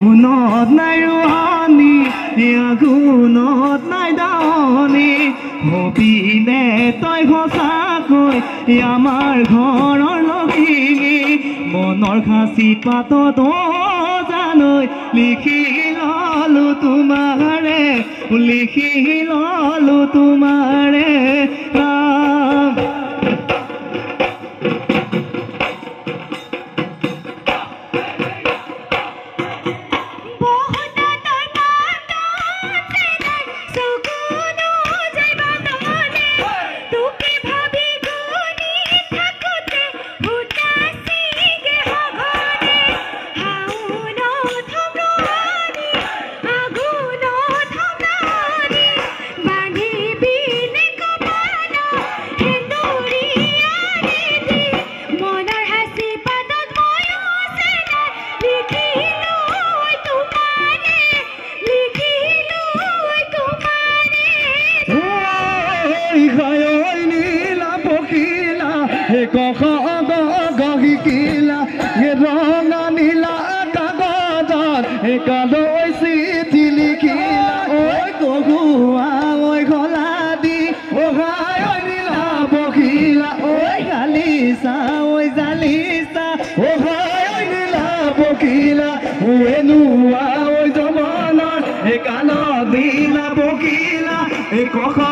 গুণত নাই ৰোহানি গুণত নাই দাৱনি হবিনে তই সঁচাকৈ আমাৰ ঘৰৰ লখিমী মনৰ খাচি পাতত জানৈ লিখি ললো তোমাৰে লিখি ললো তোমাৰে গহিকিলা ৰঙা নীলা কাগজত কালৈ চিঠি লিখিলা ঐ গহুৱা ঐ ঘলা দি অহাই ঐ নীলা বকিলা ঐ গালিচা ঐ জালিচা অহাই ঐ নীলা বকিলা এনুৱা ঐ জমনৰ কালত নীলা বকিলা কখ